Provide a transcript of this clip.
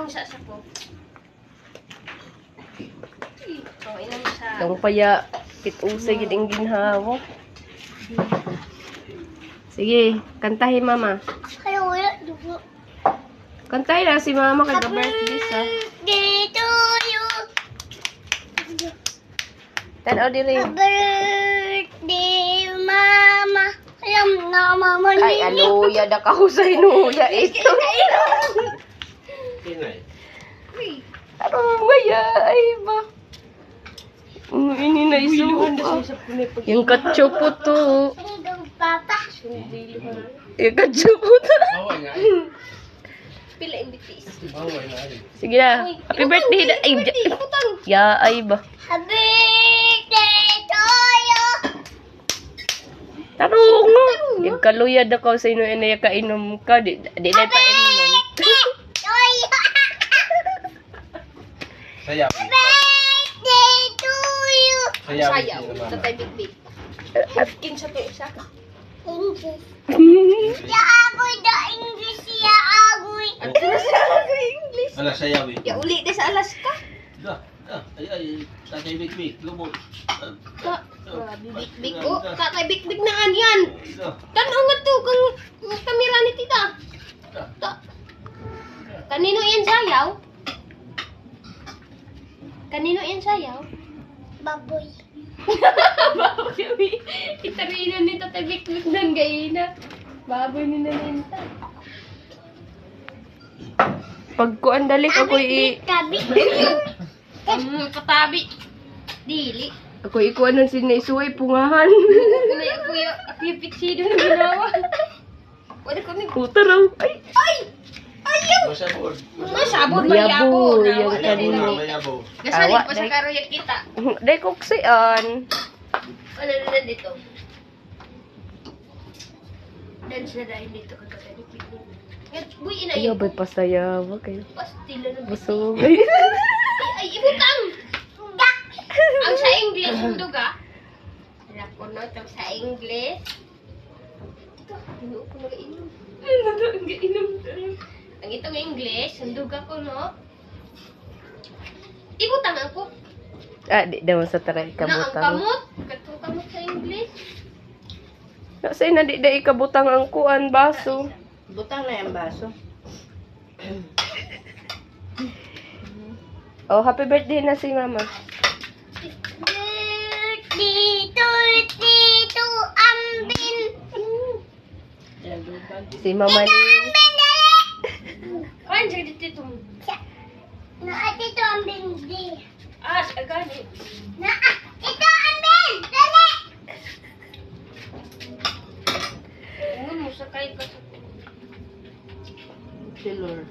sa ko. Oh, inang sa. Dang paya, kitusay gid ang ginhawa. Sige, kantahin mama. Kaya wala dugo. Kantahin na si mama kay birthday sa. Birthday to you. Tanaw diri. Birthday, mama. Alam na, mama. Ay, aluya da kahusay nuya ito. Kinay. Ano maya ay ba? Ini na isuha. Yung katsupo to. Papa. Yung katsupo to. Bawal nga. Pila imbitis. Bawal nga. Sige na. Happy birthday da. Ay, ya ay ba? Happy birthday to you. Tarong mo. Yung kaluya da ka sa ino inaya kainom ka. Di na pa inom. To you. Sayaw. Birthday to you. Sayaw. Sayaw. Tatay big. Kinsa to isa. English. Ya agoy da English ya agoy. Ano sa English? Ala, sayaw eh. Ya uli de sa Alaska. Ay, tatay big, lumot. Ka. Big oh, ka kay big na anyan. Tanaw nga to kung kamera ni tita. Ta. Kanino yan sayaw? Kanino yan sayaw? Baboy. Baboy. Itarina ni tatay big nan gayina. Baboy ni naninta. Pag kuan dali ako Kabi. Katabi. Dili. ako ikuan nun sinisuay pungahan. Kunay ako yung pitsido na ginawa. Wala ko ni... Puta raw. Ay. Ayaw! Masabor. Masabot Mayabo, mayabo. yung Wala kanino. din. Mayabo. Gasalig Awa, pa sa day. karoyat kita. Dahil kuksian. Ano na dito? Dance na dahil dito kagagani pili. Uy, Ayaw inayo. ba'y pasaya? Wag kayo. Pastila na Busog. Ay, ibutang! Ang sa English, ang duga. Alam ko no, itong sa English. Ito, hindi ko nag-inom. Nag-inom. Ang itong English, ang duga ko no. Ibutang ako. Di daw sa taray Na ang kabutang. kamot. Katong kamot sa English. Kasi na di ikabutang ang kuan baso. Butang na yung baso. Oh, happy birthday na si mama. Birthday to Ambin. Si mama ni. Ambin dali. Ay, dyan dito. Na ito Ambin di. Ah, agani. Na ito Ambin dali. Ano mo sakay ka sa... Taylor.